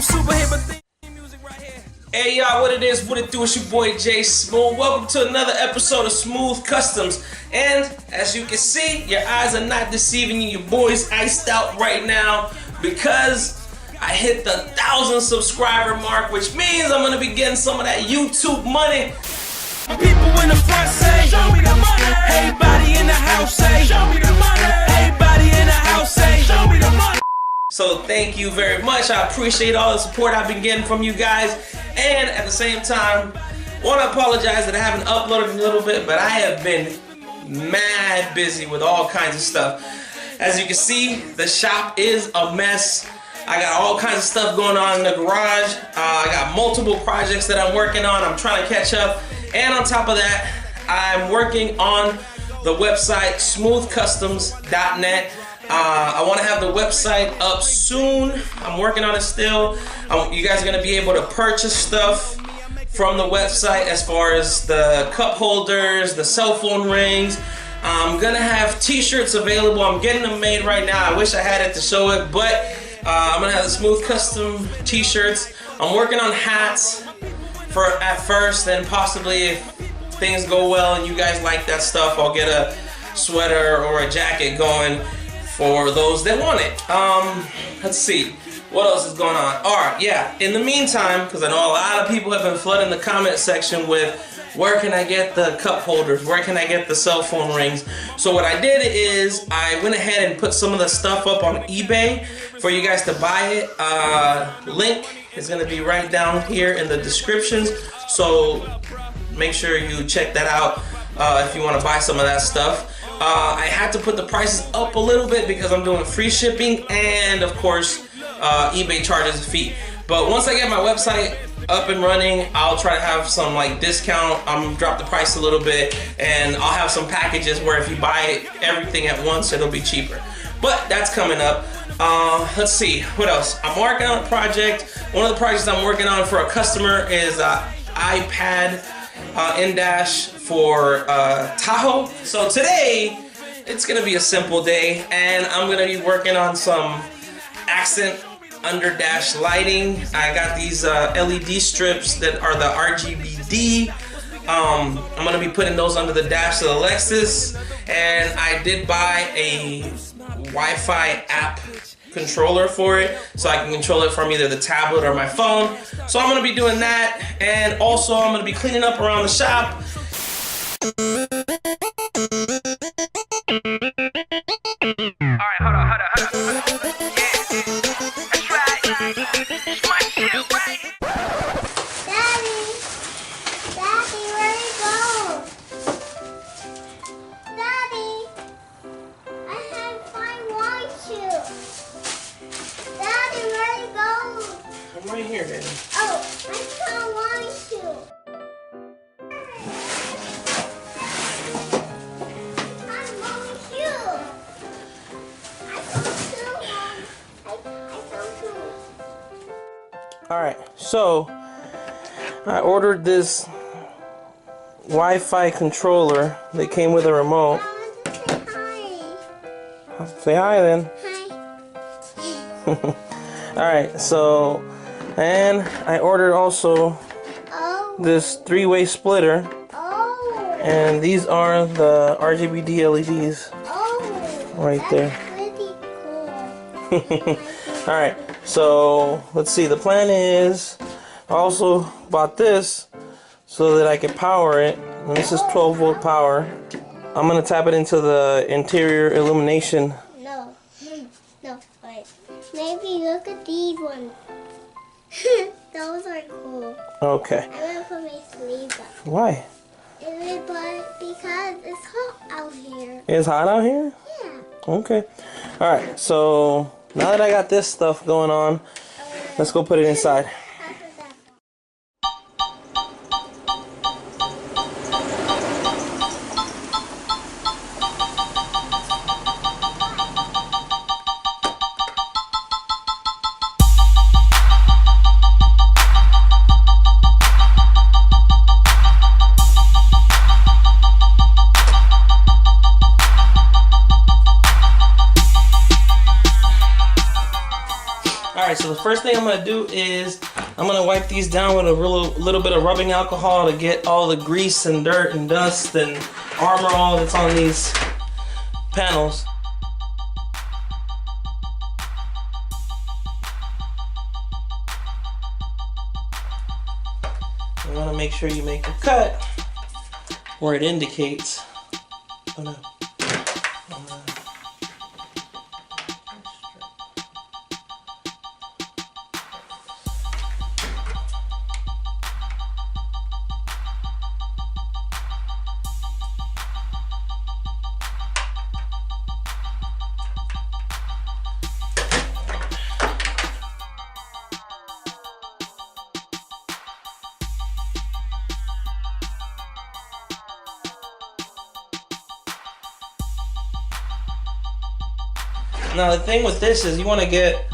some super hip theme music right here. Hey y'all, what it is, what it do, it's your boy Jay Smooth. Welcome to another episode of Smooth Customs. And as you can see, your eyes are not deceiving you. Your boy's iced out right now because I hit the 1,000 subscriber mark, which means I'm gonna be getting some of that YouTube money. People in the front say, show me the money. Everybody in the house say, show me the money. Everybody in the house say, show me the money. So thank you very much. I appreciate all the support I've been getting from you guys. And at the same time, I want to apologize that I haven't uploaded in a little bit, but I have been mad busy with all kinds of stuff. As you can see, the shop is a mess. I got all kinds of stuff going on in the garage. I got multiple projects that I'm working on. I'm trying to catch up. And on top of that, I'm working on the website smoothcustoms.net. I want to have the website up soon. I'm working on it still. You guys are going to be able to purchase stuff from the website as far as the cup holders, the cell phone rings. I'm going to have t-shirts available. I'm getting them made right now. I wish I had it to show it, but I'm going to have the Smooth Custom t-shirts. I'm working on hats at first, then possibly if things go well and you guys like that stuff, I'll get a sweater or a jacket going for those that want it. Let's see, what else is going on? Alright, yeah, in the meantime, because I know a lot of people have been flooding the comment section with where can I get the cup holders, where can I get the cell phone rings. So what I did is I went ahead and put some of the stuff up on eBay for you guys to buy it. Link is going to be right down here in the descriptions, so make sure you check that out if you want to buy some of that stuff. I had to put the prices up a little bit because I'm doing free shipping, and of course eBay charges a fee. But once I get my website up and running, I'll try to have some like discount. I'm gonna drop the price a little bit, and I'll have some packages where if you buy everything at once, it'll be cheaper. But that's coming up. Let's see, what else? I'm working on a project. One of the projects I'm working on for a customer is iPad in-dash for Tahoe. So today, it's gonna be a simple day, and I'm gonna be working on some accent under dash lighting. I got these LED strips that are the RGB LED. I'm gonna be putting those under the dash of the Lexus, and I did buy a Wi-Fi app controller for it, so I can control it from either the tablet or my phone. So I'm gonna be doing that, and also I'm gonna be cleaning up around the shop. Alright, hold on. That's right. It's my shit, right? Daddy, where you go? Daddy, I have find shoe. Daddy, where you go? I'm right here, Daddy. Oh, I found one shoe. Alright, so I ordered this Wi-Fi controller that came with a remote. I want to say hi. Say hi then. Hi. Alright, so, and I ordered also this 3-way splitter, and these are the RGB LEDs right there. That's pretty cool. Alright, so let's see, the plan is I also bought this so that I can power it, and this is 12-volt power. I'm going to tap it into the interior illumination. No, wait. Maybe look at these ones. Those are cool. Okay. I'm going to put my sleeves up. Why? Because it's hot out here. It's hot out here? Yeah. Okay. Alright, so now that I got this stuff going on, let's go put it inside. Alright, so the first thing I'm going to do is I'm going to wipe these down with a little bit of rubbing alcohol to get all the grease and dirt and dust and armor all that's on these panels. You want to make sure you make a cut where it indicates. Oh no. Now the thing with this is you want to get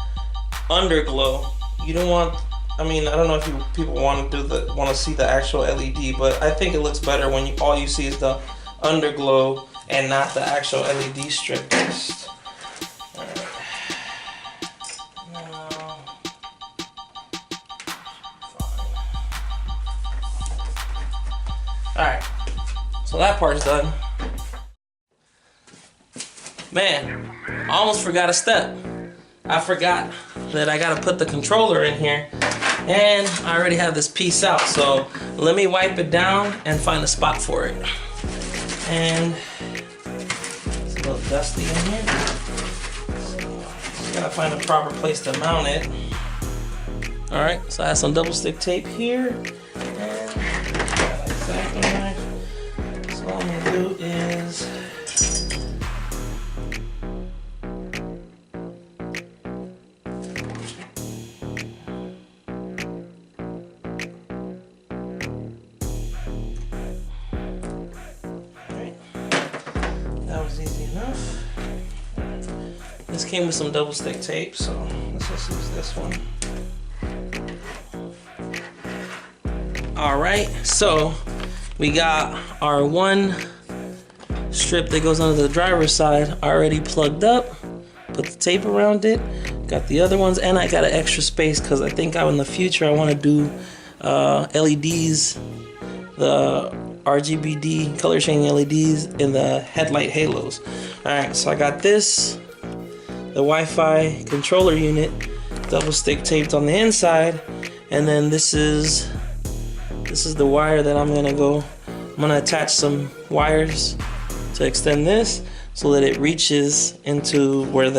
underglow. You don't want, I mean, I don't know if people want to see the actual LED, but I think it looks better when all you see is the underglow and not the actual LED strip test. Alright. Now, alright. So that part's done. Man, I almost forgot a step. I forgot that I gotta put the controller in here, and I already have this piece out, so let me wipe it down and find a spot for it. And it's a little dusty in here, so just gotta find a proper place to mount it. Alright, so I have some double stick tape here, and got an X-Acto knife. So all I'm gonna do is easy enough. This came with some double stick tape, so let's just use this one. Alright, so we got our one strip that goes under the driver's side already plugged up. Put the tape around it. Got the other ones, and I got an extra space because I think in the future I want to do LEDs, the RGB color changing LEDs in the headlight halos. Alright, so I got this, the Wi-Fi controller unit, double stick taped on the inside, and then this is the wire that I'm gonna attach some wires to extend this so that it reaches into where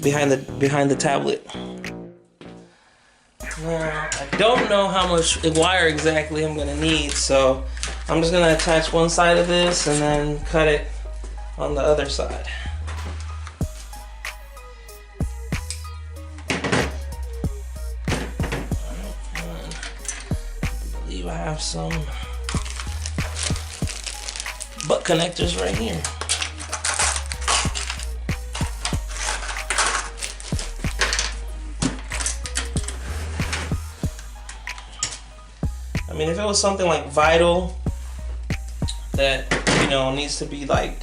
behind the tablet. Now, I don't know how much wire exactly I'm gonna need, so I'm just gonna attach one side of this and then cut it on the other side. I believe I have some butt connectors right here. I mean, if it was something like vital that, you know, needs to be like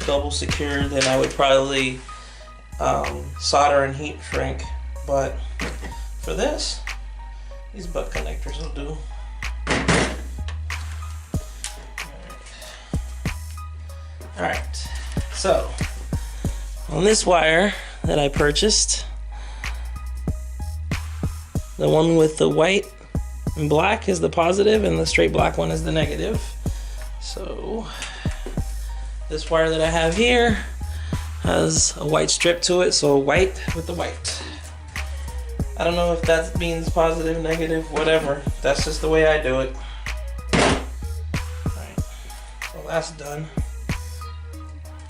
double secured, then I would probably solder and heat shrink. But for this, these butt connectors will do. Alright, so on this wire that I purchased, the one with the white and black is the positive and the straight black one is the negative. So this wire that I have here has a white strip to it, so white with the white. I don't know if that means positive, negative, whatever. That's just the way I do it. Alright, so that's done.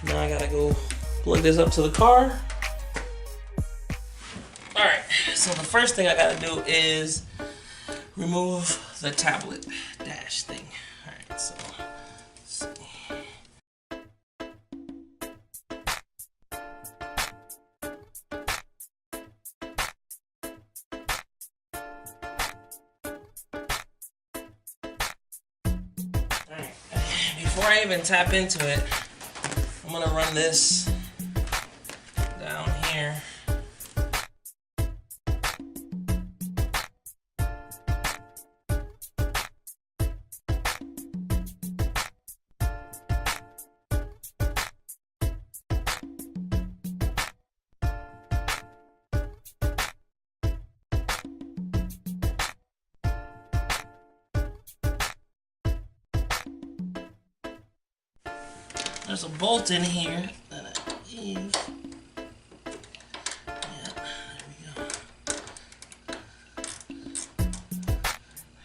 Now I gotta go plug this up to the car. Alright, so the first thing I gotta do is remove the tablet dash thing. Alright, so let's see. Alright, before I even tap into it, I'm gonna run this down here. there's a bolt in here that I believe. Yeah, there we go.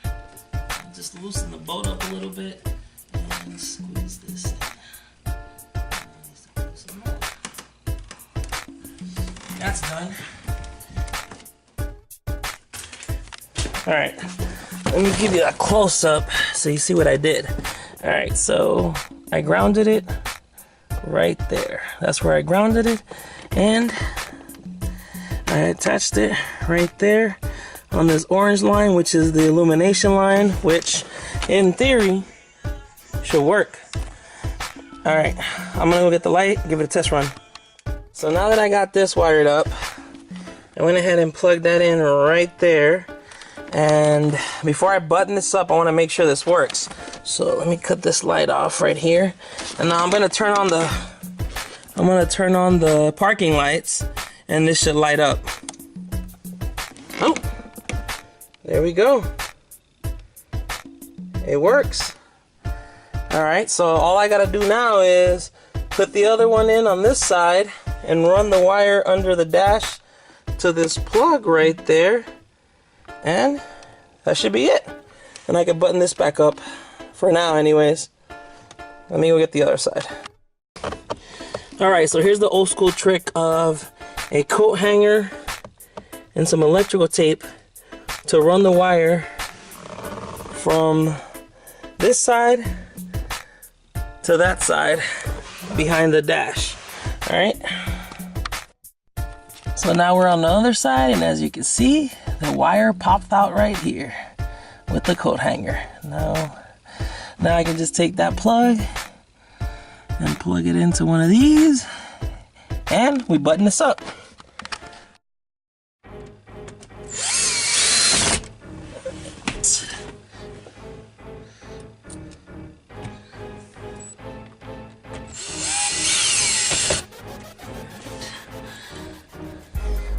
I'll just loosen the bolt up a little bit and squeeze this in. That's done. Alright, let me give you a close-up so you see what I did. Alright, so I grounded it right there. That's where I grounded it, and I attached it right there on this orange line, which is the illumination line, which in theory should work. Alright, I'm gonna go get the light, give it a test run. So now that I got this wired up, I went ahead and plugged that in right there. And before I button this up, I want to make sure this works. So let me cut this light off right here. And now I'm going to turn on the parking lights, and this should light up. Oh, there we go. It works. All right, so all I got to do now is put the other one in on this side and run the wire under the dash to this plug right there, and that should be it. And I can button this back up for now anyways. Let me go get the other side. Alright, so here's the old school trick of a coat hanger and some electrical tape to run the wire from this side to that side behind the dash. Alright, so now we're on the other side, and as you can see, the wire popped out right here with the coat hanger. Now I can just take that plug and plug it into one of these, and we button this up.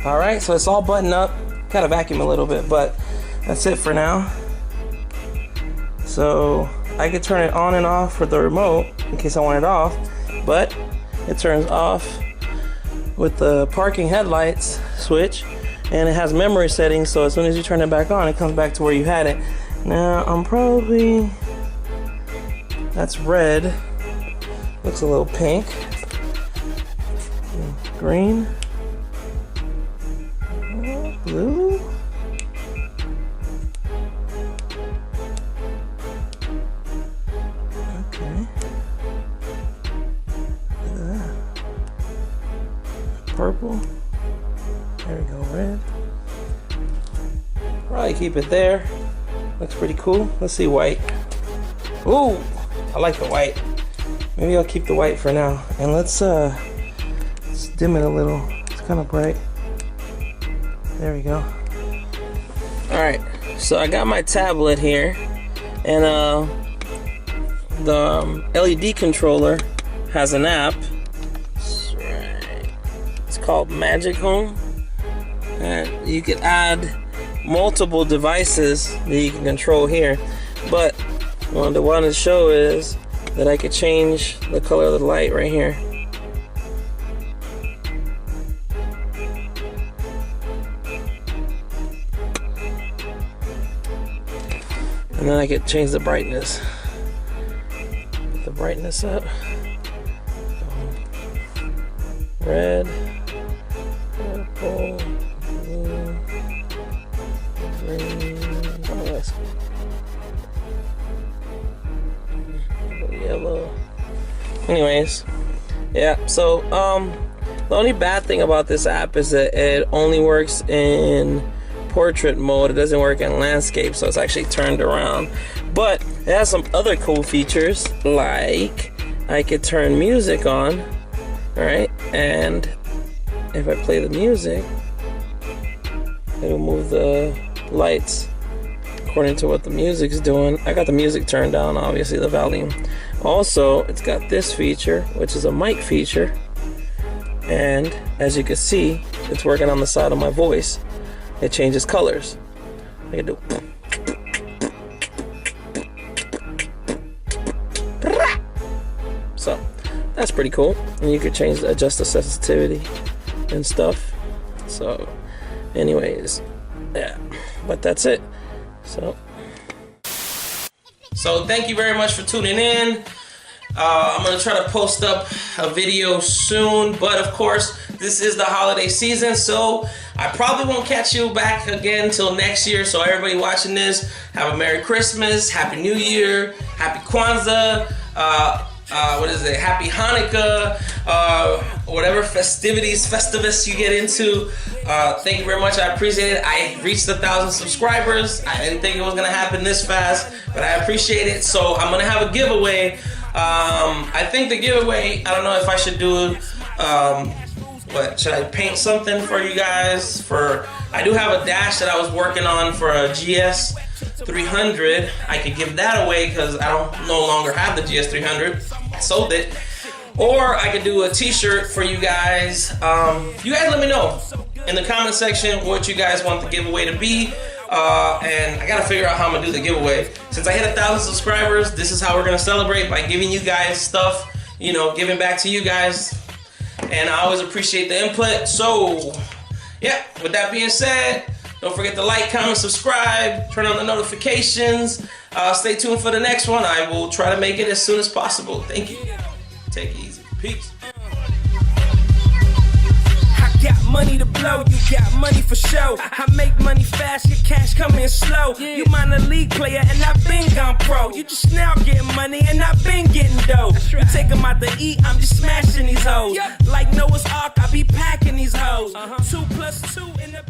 Alright, so it's all buttoned up. Gotta vacuum a little bit, but that's it for now. So I could turn it on and off with the remote in case I want it off, but it turns off with the parking headlights switch, and it has memory settings, so as soon as you turn it back on, it comes back to where you had it. Now that's red, looks a little pink, green, blue. Okay. Look at that. Purple. There we go, red. Probably keep it there. Looks pretty cool. Let's see white. Ooh, I like the white. Maybe I'll keep the white for now. And let's dim it a little. It's kind of bright. There we go. Alright, so I got my tablet here, and the LED controller has an app. It's called Magic Home, and you can add multiple devices that you can control here. But what I wanted to show is that I could change the color of the light right here. And then I could change the brightness. Put the brightness up. Red, purple, blue, green, oh, that's yellow. Anyways, yeah, so the only bad thing about this app is that it only works in portrait mode. It doesn't work in landscape, so it's actually turned around. But it has some other cool features, like I could turn music on, alright, and if I play the music, it'll move the lights according to what the music's doing. I got the music turned down, obviously, the volume. Also, it's got this feature, which is a mic feature, and as you can see, it's working on the side of my voice. It changes colors. I can do. So that's pretty cool. And you could adjust the sensitivity and stuff. So anyways, yeah, but that's it. So thank you very much for tuning in. I'm gonna try to post up a video soon, but of course this is the holiday season, so I probably won't catch you back again till next year. So everybody watching this, have a Merry Christmas, Happy New Year, Happy Kwanzaa, Happy Hanukkah, whatever Festivus you get into. Thank you very much, I appreciate it. I reached 1,000 subscribers. I didn't think it was gonna happen this fast, but I appreciate it. So I'm gonna have a giveaway. I think the giveaway, I don't know if I should do what, should I paint something for you guys? I do have a dash that I was working on for a GS300. I could give that away because I no longer have the GS300. I sold it. Or I could do a t-shirt for you guys. You guys let me know in the comment section what you guys want the giveaway to be. And I gotta figure out how I'm gonna do the giveaway. Since I hit 1,000 subscribers, this is how we're gonna celebrate, by giving you guys stuff, you know, giving back to you guys. And I always appreciate the input. So yeah, with that being said, don't forget to like, comment, subscribe, turn on the notifications. Stay tuned for the next one. I will try to make it as soon as possible. Thank you. Take it easy. Peace. Got money to blow, you got money for show. I make money fast, your cash coming slow. You minor league player and I been gone pro. You just now getting money and I been getting dough. You take them out to eat, I'm just smashing these hoes. Like Noah's Ark, I be packing these hoes. 2 + 2 in the